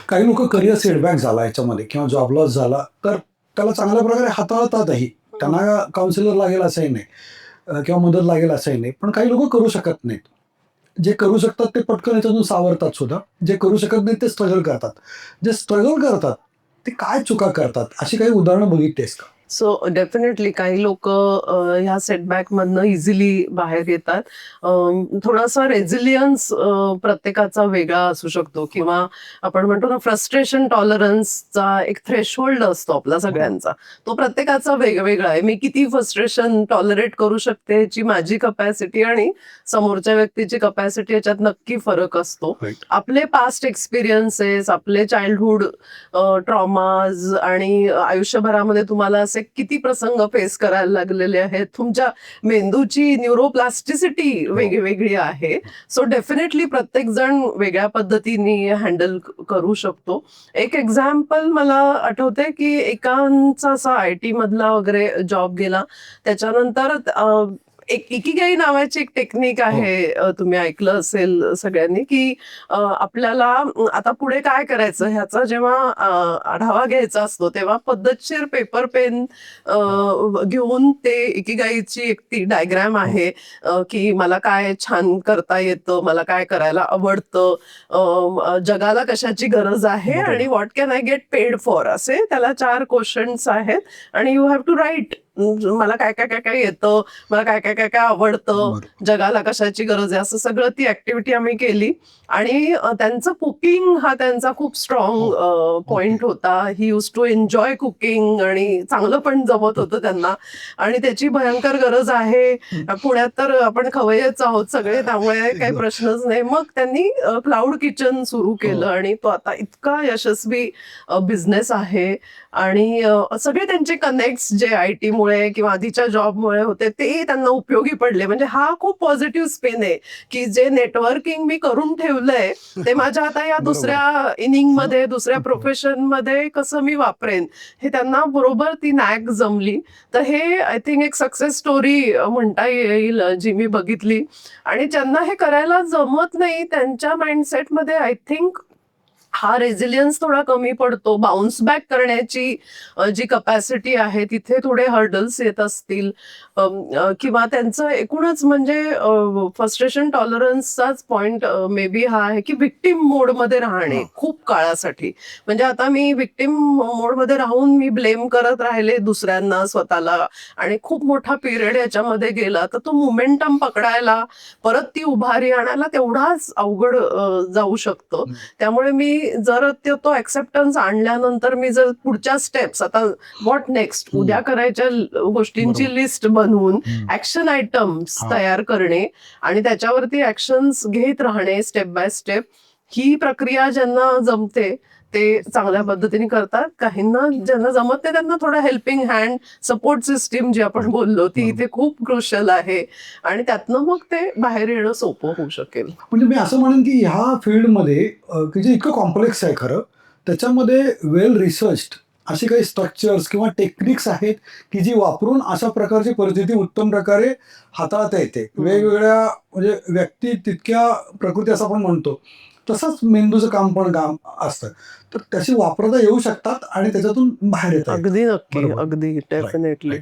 काही लोक career setback झाला याच्यामध्ये किंवा जॉब लॉस झाला तर त्याला चांगल्या प्रकारे हाताळतातही. त्यांना काउन्सिलर लागेल असंही नाही किंवा मदत लागेल असंही नाही. पण काही लोक करू शकत नाहीत. जे करू शकतात ते पटकन याच्यातून सावरतात सुद्धा. जे करू शकत नाहीत ते स्ट्रगल करतात. जे स्ट्रगल करतात ते काय चुका करतात अशी काही उदाहरणं बघितलीस का? सो डेफिनेटली काही लोक ह्या सेटबॅकमधनं इझिली बाहेर येतात. थोडासा रेझिलियन्स प्रत्येकाचा वेगळा असू शकतो किंवा आपण म्हणतो ना फ्रस्ट्रेशन टॉलरन्सचा एक थ्रेशहोल्ड असतो आपला सगळ्यांचा. तो प्रत्येकाचा वेगवेगळा आहे. मी किती फ्रस्ट्रेशन टॉलरेट करू शकते याची माझी कपॅसिटी आणि समोरच्या व्यक्तीची कपॅसिटी याच्यात नक्की फरक असतो. आपले पास्ट एक्सपिरियन्सेस, आपले चाइल्डहुड ट्रॉमाज आणि आयुष्यभरामध्ये तुम्हाला असे किती प्रसंग फेस करायला लागलेले आहेत. तुमच्या मेंदूची न्यूरोप्लास्टिसिटी वेगळी आहे. सो डेफिनेटली प्रत्येक जण वेगळ्या पद्धतीने हँडल करू शकतो. एक एक्झाम्पल मला आठवते की एकांचा असा IT मधला वगैरे जॉब गेला. त्याच्यानंतर एक इकिगाई नावाची एक टेक्निक आहे, तुम्ही ऐकलं असेल सगळ्यांनी, की आपल्याला आता पुढे काय करायचं ह्याचा जेव्हा आढावा घ्यायचा असतो तेव्हा पद्धतशीर पेपर पेन घेऊन ते इकिगाईची एक ती डायग्राम आहे, की मला काय छान करता येतं, मला काय करायला आवडतं, जगाला कशाची गरज आहे आणि what can I get paid for, असे त्याला 4 क्वेश्चन्स आहेत आणि यू हॅव टू राईट. मला काय काय काय काय येतं, मला काय काय काय काय आवडतं, जगाला कशाची गरज आहे, असं सगळं ती ऍक्टिव्हिटी आम्ही केली. आणि त्यांचं कुकिंग हा त्यांचा खूप स्ट्रॉंग पॉइंट होता. ही यूज टू एन्जॉय कुकिंग आणि चांगलं पण जमत होतं त्यांना आणि त्याची भयंकर गरज आहे. पुण्यात तर आपण खवय्येच आहोत सगळे, त्यामुळे काही प्रश्नच नाही. मग त्यांनी क्लाउड किचन सुरू केलं आणि तो आता इतका यशस्वी बिझनेस आहे. आणि सगळे त्यांचे कनेक्ट्स जे IT मुळे किंवा आधीच्या जॉबमुळे होते ते त्यांना उपयोगी पडले. म्हणजे हा खूप पॉझिटिव्ह स्पिन आहे की जे नेटवर्किंग मी करून ठेवलंय ते माझ्या आता या दुसऱ्या इनिंगमध्ये, दुसऱ्या प्रोफेशनमध्ये कसं मी वापरेन, हे त्यांना बरोबर ती नॅक जमली. तर हे आय थिंक एक सक्सेस स्टोरी म्हणता येईल जी मी बघितली. आणि ज्यांना हे करायला जमत नाही त्यांच्या माइंडसेटमध्ये आय थिंक हा रेझिलियन्स थोडा कमी पडतो. बाउन्स बॅक करण्याची जी कपॅसिटी आहे तिथे थोडे हर्डल्स येत असतील, किंवा त्यांचं एकूणच म्हणजे फ्रस्ट्रेशन टॉलरन्सचाच पॉइंट मे बी हा आहे की विक्टिम मोडमध्ये राहणे खूप काळासाठी. म्हणजे आता मी विक्टिम मोडमध्ये राहून मी ब्लेम करत राहिले दुसऱ्यांना, स्वतःला, आणि खूप मोठा पिरियड याच्यामध्ये गेला तर तो मोमेंटम पकडायला, परत ती उभारी आणायला तेवढाच अवघड जाऊ शकतं. त्यामुळे मी जर तो ऍक्सेप्टन्स आणल्यानंतर मी जर पुढच्या स्टेप्स, आता व्हॉट नेक्स्ट, उद्या करायच्या गोष्टींची लिस्ट बनवून ऍक्शन आयटम्स तयार करणे आणि त्याच्यावरती ऍक्शन्स घेत राहणे स्टेप बाय स्टेप, ही प्रक्रिया ज्यांना जमते ते चांगल्या पद्धतीने करतात. काहींना ज्यांना जमत नाही त्यांना थोडा हेल्पिंग हँड, सपोर्ट सिस्टीम जी आपण बोललो ती इथे खूप क्रुशियल आहे आणि त्यातनं मग ते बाहेर येणं सोपं होऊ शकेल. म्हणजे मी असं म्हणेन की ह्या फील्डमध्ये की जे इतकं कॉम्प्लेक्स आहे खरं, त्याच्यामध्ये वेल रिसर्च्ड असे काही स्ट्रक्चर्स किंवा टेक्निक्स आहेत की जी वापरून अशा प्रकारची परिस्थिती उत्तम प्रकारे हाताळता येते. वेगवेगळ्या म्हणजे व्यक्ती तितक्या प्रकृती असं आपण म्हणतो तसंच मेंदूचं काम असतं. तर त्याची वापरता येऊ शकतात आणि त्याच्यातून बाहेर येतात. अगदी नक्की, अगदी डेफिनेटली.